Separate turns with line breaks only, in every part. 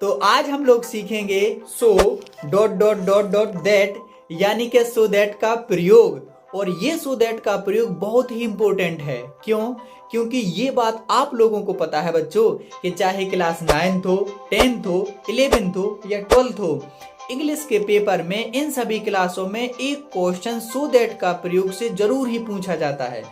तो आज हम लोग सीखेंगे so dot dot dot dot that यानी कि सो दैट का प्रयोग। और ये सो दैट का प्रयोग बहुत ही इंपॉर्टेंट है। क्यों? क्योंकि ये बात आप लोगों को पता है बच्चों कि चाहे क्लास 9th हो, 10th हो, 11th हो या 12th हो, इंग्लिश के पेपर में इन सभी क्लासों में एक क्वेश्चन सो दैट का प्रयोग से जरूर ही पूछा जाता है।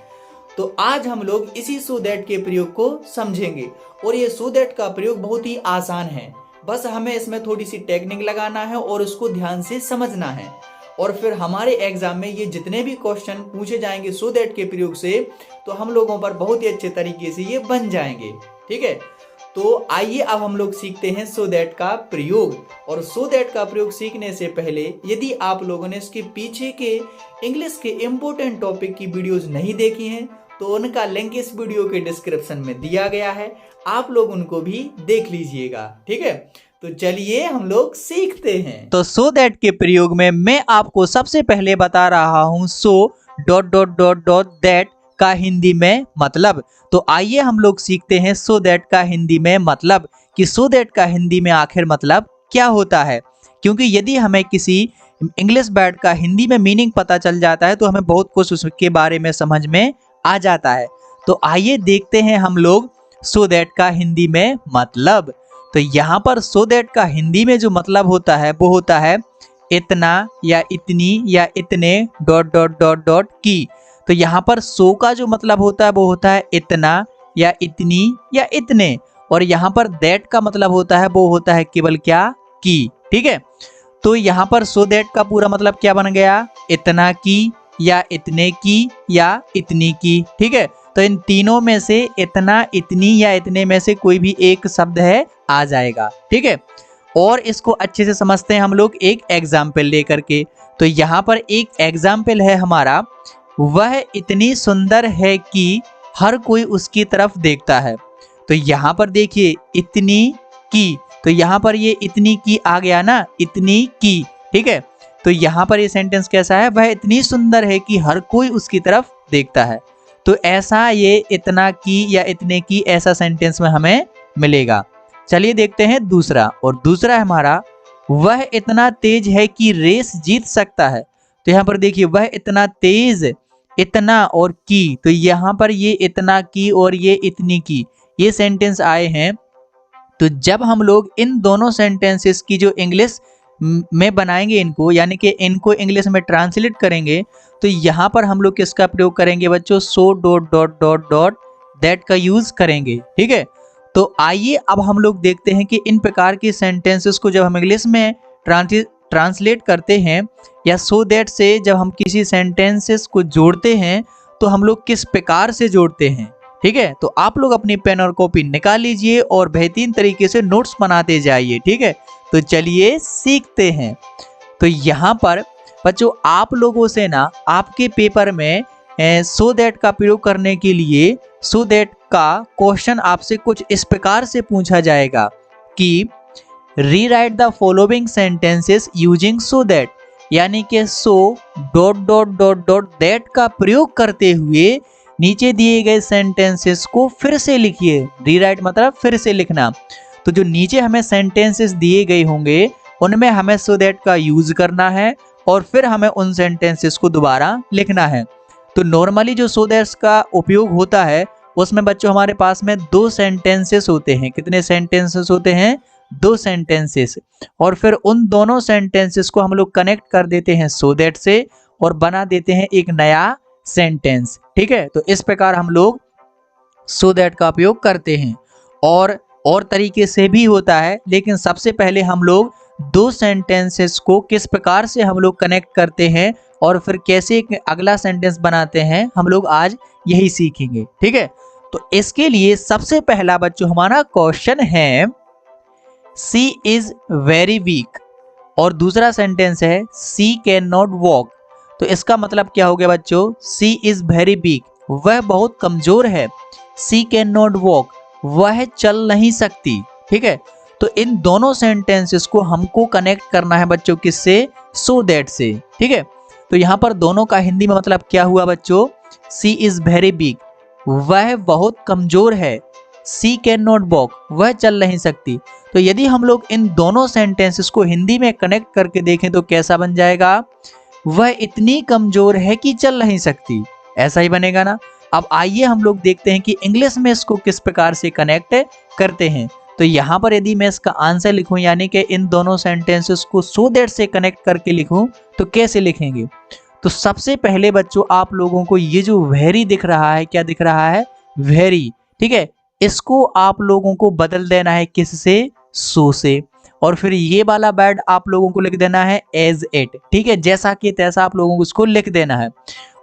तो आज हम लोग इसी सो दैट के प्रयोग को समझेंगे। और ये सो दैट का प्रयोग बहुत ही आसान है, बस हमें इसमें थोड़ी सी टेक्निक लगाना है और उसको ध्यान से समझना है। और फिर हमारे एग्जाम में ये जितने भी क्वेश्चन पूछे जाएंगे सो दैट के प्रयोग से, तो हम लोगों पर बहुत ही अच्छे तरीके से ये बन जाएंगे। ठीक है, तो आइए अब हम लोग सीखते हैं सो दैट का प्रयोग। और सो दैट का प्रयोग सीखने से पहले यदि आप लोगों ने इसके पीछे के इंग्लिश के इम्पोर्टेंट टॉपिक की वीडियोस नहीं देखी हैं तो उनका लिंक इस वीडियो के डिस्क्रिप्शन में दिया गया है, आप लोग उनको भी देख लीजिएगा। ठीक है, तो चलिए हम लोग सीखते हैं।
तो सो दैट के प्रयोग में मैं आपको सबसे पहले बता रहा हूं so dot dot dot dot that का हिंदी में मतलब। तो आइए हम लोग सीखते हैं सो दैट का हिंदी में मतलब कि सो दैट का हिंदी में आखिर मतलब क्या होता है। क्योंकि यदि हमें किसी इंग्लिश वर्ड का हिंदी में मीनिंग पता चल जाता है तो हमें बहुत कुछ उसके बारे में समझ में आ जाता है। तो आइए देखते हैं हम लोग सो दैट का हिंदी में मतलब। तो यहाँ पर सो दैट का हिंदी में जो मतलब होता है वो होता है इतना या इतनी या इतने डॉट डॉट डॉट डॉट की। तो यहाँ पर सो का जो मतलब होता है वो होता है इतना या इतनी या इतने, और यहाँ पर दैट का मतलब होता है वो होता है केवल क्या की। ठीक है, तो यहाँ पर सो दैट का पूरा मतलब क्या बन गया, इतना की या इतने की या इतनी की। ठीक है, तो इन तीनों में से इतना, इतनी या इतने में से कोई भी एक शब्द है आ जाएगा। ठीक है, और इसको अच्छे से समझते हैं हम लोग एक एग्जाम्पल लेकर के। तो यहाँ पर एक एग्जाम्पल है हमारा, वह इतनी सुंदर है कि हर कोई उसकी तरफ देखता है। तो यहाँ पर देखिए इतनी की, तो यहाँ पर ये इतनी की आ गया ना, इतनी की। ठीक है, तो यहाँ पर ये सेंटेंस कैसा है, वह इतनी सुंदर है कि हर कोई उसकी तरफ देखता है। तो ऐसा ये इतना की या इतने की ऐसा सेंटेंस में हमें मिलेगा। चलिए देखते हैं दूसरा। और दूसरा है हमारा, वह इतना तेज है कि रेस जीत सकता है। तो यहाँ पर देखिए वह इतना तेज, इतना और की, तो यहाँ पर ये इतना की और ये इतनी की ये सेंटेंस आए हैं। तो जब हम लोग इन दोनों सेंटेंसेस की जो इंग्लिश में बनाएंगे इनको, यानी कि इनको इंग्लिश में ट्रांसलेट करेंगे, तो यहाँ पर हम लोग किसका प्रयोग करेंगे बच्चों, so dot dot dot dot that का यूज करेंगे। ठीक है, तो आइए अब हम लोग देखते हैं कि इन प्रकार के सेंटेंसेस को जब हम इंग्लिश में ट्रांसलेट करते हैं या सो दैट से जब हम किसी सेंटेंसेस को जोड़ते हैं तो हम लोग किस प्रकार से जोड़ते हैं। ठीक है, तो आप लोग अपनी पेन और कॉपी निकाल लीजिए और बेहतरीन तरीके से नोट्स बनाते जाइए। ठीक है, तो चलिए सीखते हैं। तो यहाँ पर बच्चों आप लोगों से ना आपके पेपर में सो दैट का प्रयोग करने के लिए सो दैट का क्वेश्चन आपसे कुछ इस प्रकार से पूछा जाएगा कि rewrite the following sentences using so that, यानी कि so dot dot dot dot that का प्रयोग करते हुए नीचे दिए गए सेंटेंसेस को फिर से लिखिए। रीराइट मतलब फिर से लिखना। तो जो नीचे हमें सेंटेंसेस दिए गए होंगे उनमें हमें सो दैट का यूज करना है और फिर हमें उन सेंटेंसेस को दोबारा लिखना है। तो नॉर्मली जो सो दैट का उपयोग होता है उसमें बच्चों हमारे पास में 2 सेंटेंसेस होते हैं। कितने सेंटेंसेस होते हैं, 2 सेंटेंसेस। और फिर उन दोनों सेंटेंसेस को हम लोग कनेक्ट कर देते हैं सो दैट से और बना देते हैं एक नया सेंटेंस। ठीक है, तो इस प्रकार हम लोग सो दैट का उपयोग करते हैं। और तरीके से भी होता है, लेकिन सबसे पहले हम लोग 2 सेंटेंसेस को किस प्रकार से हम लोग कनेक्ट करते हैं और फिर कैसे अगला सेंटेंस बनाते हैं हम लोग आज यही सीखेंगे। ठीक है, तो इसके लिए सबसे पहला बच्चों हमारा क्वेश्चन है सी इज वेरी वीक, और दूसरा सेंटेंस है सी कैन नॉट वॉक। तो इसका मतलब क्या हो गया बच्चों, सी इज वेरी वीक वह बहुत कमजोर है, सी कैन नॉट वॉक वह चल नहीं सकती। ठीक है, तो इन दोनों सेंटेंसेस को हमको कनेक्ट करना है बच्चों किससे, सो दैट से। ठीक है, तो यहाँ पर दोनों का हिंदी में मतलब क्या हुआ बच्चों, सी इज वेरी वीक वह बहुत कमजोर है, सी कैन नॉट वॉक वह चल नहीं सकती। तो यदि हम लोग इन दोनों सेंटेंसेस को हिंदी में कनेक्ट करके देखें तो कैसा बन जाएगा, वह इतनी कमजोर है कि चल नहीं सकती, ऐसा ही बनेगा ना। अब आइए हम लोग देखते हैं कि इंग्लिश में इसको किस प्रकार से कनेक्ट करते हैं। तो यहाँ पर यदि मैं इसका आंसर लिखूं, यानी कि इन दोनों सेंटेंसेस को सो दैट से कनेक्ट करके लिखूं, तो कैसे लिखेंगे। तो सबसे पहले बच्चों आप लोगों को ये जो वेरी दिख रहा है, क्या दिख रहा है, वेरी, ठीक है, इसको आप लोगों को बदल देना है किससे, सो से। और फिर ये वाला वर्ड आप लोगों को लिख देना है एज इट, ठीक है, जैसा कि तैसा आप लोगों को इसको लिख देना है।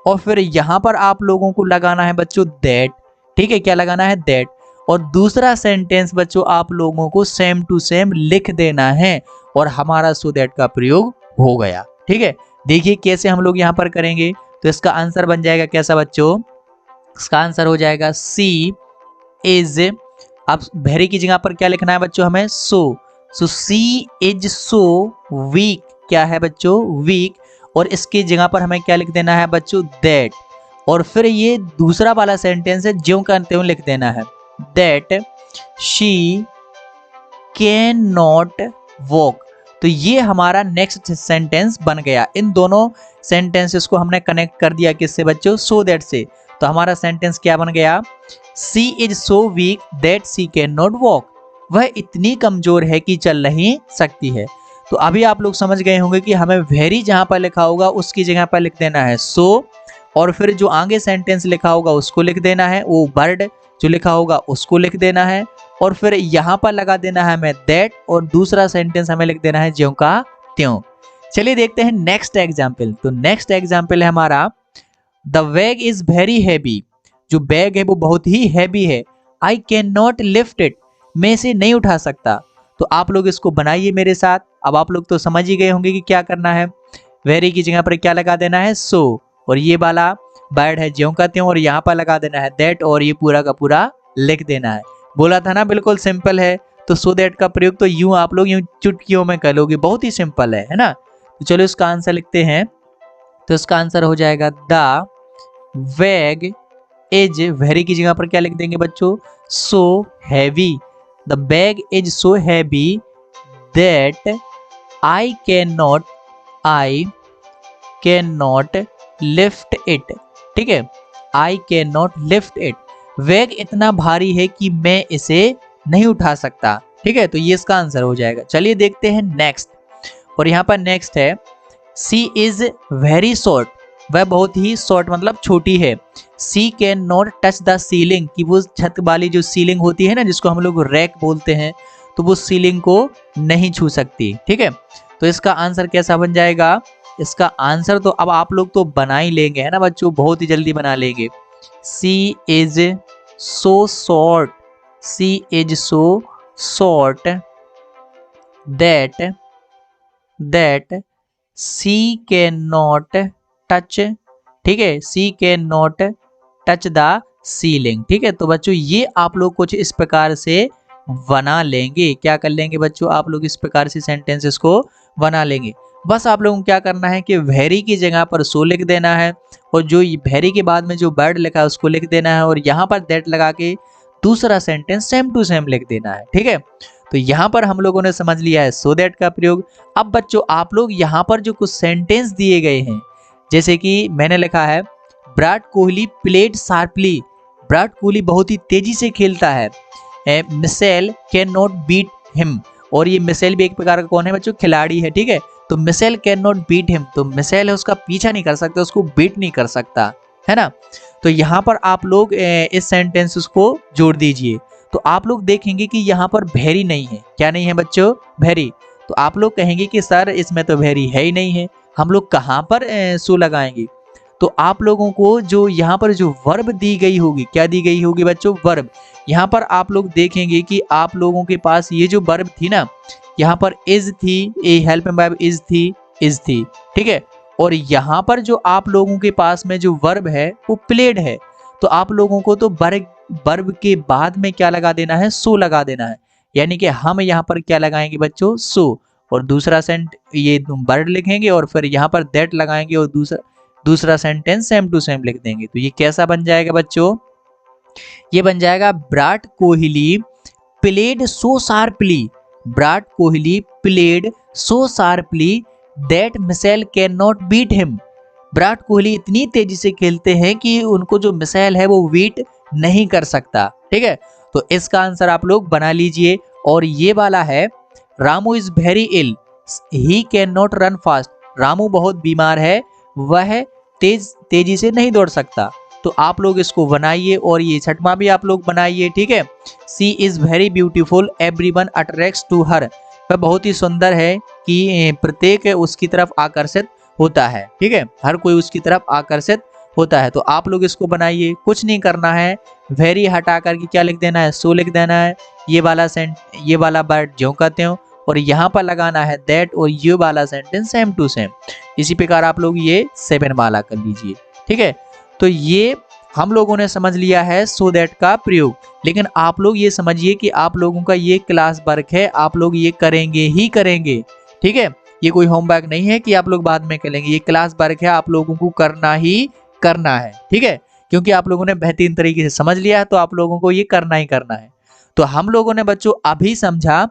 और फिर यहाँ पर आप लोगों को लगाना है बच्चों दैट, ठीक है, क्या लगाना है, दैट। और दूसरा सेंटेंस बच्चों आप लोगों को सेम टू सेम लिख देना है और हमारा सो दैट का प्रयोग हो गया, ठीक है। देखिए कैसे हम लोग यहाँ पर करेंगे। तो इसका आंसर बन जाएगा कैसा बच्चों, इसका आंसर हो जाएगा सी इज, अब वेरी की जगह पर क्या लिखना है बच्चों हमें, सो सी इज सो वीक, क्या है बच्चों, वीक। और इसकी जगह पर हमें क्या लिख देना है बच्चों, दैट। और फिर ये दूसरा वाला सेंटेंस है, ज्यों का त्यों लिख देना है, that she can not walk. तो ये हमारा नेक्स्ट सेंटेंस बन गया। इन दोनों सेंटेंसेस को हमने कनेक्ट कर दिया किससे बच्चों, सो दैट से। तो हमारा सेंटेंस क्या बन गया, she is so weak that she can not walk, वह इतनी कमजोर है कि चल नहीं सकती है। तो अभी आप लोग समझ गए होंगे कि हमें वेरी जहां पर लिखा होगा उसकी जगह पर लिख देना है सो, और फिर जो आगे सेंटेंस लिखा होगा उसको लिख देना है, वो वर्ड जो लिखा होगा उसको लिख देना है, और फिर यहाँ पर लगा देना है हमें दैट, और दूसरा सेंटेंस हमें लिख देना है ज्यों का त्यों। चलिए देखते हैं नेक्स्ट एग्जाम्पल। तो नेक्स्ट एग्जाम्पल है हमारा, the bag is very heavy, जो बैग है वो बहुत ही हैवी है, I can not lift it, मैं इसे नहीं उठा सकता। तो आप लोग इसको बनाइए मेरे साथ। अब आप लोग तो समझ ही गए होंगे कि क्या करना है, वेरी की जगह पर क्या लगा देना है, सो, और ये वाला वर्ड है ज्यों का त्यों, और यहाँ पर लगा देना है दैट, और ये पूरा का पूरा लिख देना है। बोला था ना बिल्कुल सिंपल है। तो सो दैट का प्रयोग तो यूं आप लोग यूं चुटकियों में कर लोगे, बहुत ही सिंपल है ना। तो चलो इसका आंसर लिखते हैं। तो इसका आंसर हो जाएगा द बैग इज, वेरी की जगह पर क्या लिख देंगे बच्चों, so heavy, the bag is so heavy that I can not lift it, ठीक है, I can not lift it, bag इतना भारी है कि मैं इसे नहीं उठा सकता, ठीक है। तो ये इसका आंसर हो जाएगा। चलिए देखते हैं नेक्स्ट। और यहाँ पर नेक्स्ट है, सी इज वेरी शॉर्ट, वह बहुत ही शॉर्ट मतलब छोटी है, she can not touch the ceiling, कि वो छत वाली जो सीलिंग होती है ना, जिसको हम लोग रैक बोलते हैं, तो वो सीलिंग को नहीं छू सकती, ठीक है। तो इसका आंसर कैसा बन जाएगा, इसका आंसर तो अब आप लोग तो बना ही लेंगे है ना बच्चों, बहुत ही जल्दी बना लेंगे। She is so short, she is so short that she can not touch, ठीक है, she can not touch the ceiling, ठीक है। तो बच्चों ये आप लोग कुछ इस प्रकार से बना लेंगे। क्या कर लेंगे बच्चों, आप लोग इस प्रकार से सेंटेंसेस को बना लेंगे। बस आप लोगों को क्या करना है कि वेरी की जगह पर सो लिख देना है, और जो वेरी के बाद में जो वर्ड लिखा है उसको लिख देना है, और यहाँ पर दैट लगा के दूसरा सेंटेंस सेम टू सेम लिख देना है, ठीक है। तो यहाँ पर हम लोगों ने समझ लिया है सो दैट का प्रयोग। अब बच्चों आप लोग यहाँ पर जो कुछ सेंटेंस दिए गए हैं, जैसे कि मैंने लिखा है विराट कोहली प्लेड शार्पली, विराट कोहली बहुत ही तेजी से खेलता है, Mitchell can not beat him, और ये मिशेल भी एक प्रकार का कौन है बच्चों, खिलाड़ी है, ठीक है। तो Mitchell can not beat him, तो मिशेल है उसका पीछा नहीं कर सकता, उसको बीट नहीं कर सकता, है ना। तो यहाँ पर आप लोग इस सेंटेंसेस को जोड़ दीजिए। तो आप लोग देखेंगे कि यहाँ पर वेरी नहीं है, क्या नहीं है बच्चों, वेरी। तो आप लोग कहेंगे कि सर इसमें तो वेरी है ही नहीं है, हम लोग कहाँ पर सो लगाएंगे। तो आप लोगों को जो यहाँ पर जो वर्ब दी गई होगी, क्या दी गई होगी बच्चों, वर्ब। यहाँ पर आप लोग देखेंगे कि आप लोगों के पास ये जो वर्ब थी ना, यहाँ पर इज थी, ए हेल्प में वर्ब इज थी, ठीक है। और यहाँ पर जो आप लोगों के पास में जो वर्ब है वो प्लेड है। तो आप लोगों को तो वर्ब के बाद में क्या लगा देना है, सो लगा देना है। यानी कि हम यहाँ पर क्या लगाएंगे बच्चों, सो, और दूसरा ये वर्ड लिखेंगे, और फिर यहाँ पर दैट लगाएंगे, और दूसरा सेंटेंस सेम टू सेम लिख देंगे। तो ये कैसा बन जाएगा बच्चों, ये बन जाएगा Virat Kohli played so sharply, Virat Kohli played so sharply that missile can not beat him. Virat Kohli इतनी तेजी से खेलते हैं कि उनको जो मिसाइल है वो बीट नहीं कर सकता। ठीक है, तो इसका आंसर आप लोग बना लीजिए। और ये वाला है Ramu is very ill he can not run fast. Ramu बहुत बीमार है, वह तेजी से नहीं दौड़ सकता। तो आप लोग इसको बनाइए और ये छठवां भी आप लोग बनाइए। ठीक है, she is very beautiful everyone attracts to her. वह बहुत ही सुंदर है कि प्रत्येक उसकी तरफ आकर्षित होता है। ठीक है, हर कोई उसकी तरफ आकर्षित होता है। तो आप लोग इसको बनाइए, कुछ नहीं करना है, वेरी हटा करके क्या लिख देना है, सो लिख देना है। ये वाला वर्ड जो कहते हो और यहाँ पर लगाना है दैट और ये वाला सेंटेंस सेम टू सेम। इसी प्रकार आप लोग ये 7 वाला कर लीजिए। ठीक है, तो ये हम लोगों ने समझ लिया है सो दैट का प्रयोग। लेकिन आप लोग ये समझिए कि आप लोगों का ये क्लास वर्क है, आप लोग ये करेंगे ही करेंगे। ठीक है, ये कोई होमवर्क नहीं है कि आप लोग बाद में करेंगे, ये क्लास वर्क है, आप लोगों को करना ही करना है। ठीक है, क्योंकि आप लोगों ने बेहतरीन तरीके से समझ लिया है तो आप लोगों को ये करना ही करना है। तो हम लोगों ने बच्चों अभी समझा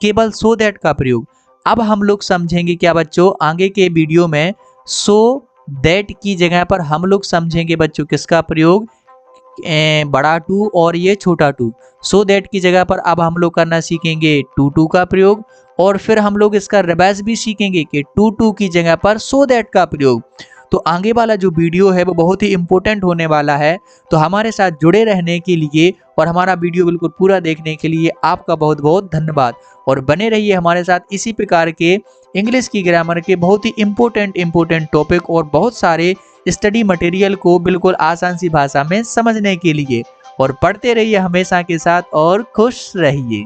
केवल सो दैट का प्रयोग। अब हम लोग समझेंगे क्या बच्चों, आगे के वीडियो में सो दैट की जगह पर हम लोग समझेंगे बच्चों किसका प्रयोग, बड़ा टू और ये छोटा टू। सो दैट की जगह पर अब हम लोग करना सीखेंगे टू का प्रयोग। और फिर हम लोग इसका रिवाइज भी सीखेंगे कि टू की जगह पर सो दैट का प्रयोग। तो आगे वाला जो वीडियो है वो बहुत ही इंपॉर्टेंट होने वाला है। तो हमारे साथ जुड़े रहने के लिए और हमारा वीडियो बिल्कुल पूरा देखने के लिए आपका बहुत बहुत धन्यवाद। और बने रहिए हमारे साथ इसी प्रकार के इंग्लिश की ग्रामर के बहुत ही इंपॉर्टेंट टॉपिक और बहुत सारे स्टडी मटेरियल को बिल्कुल आसान सी भाषा में समझने के लिए। और पढ़ते रहिए हमेशा के साथ और खुश रहिए।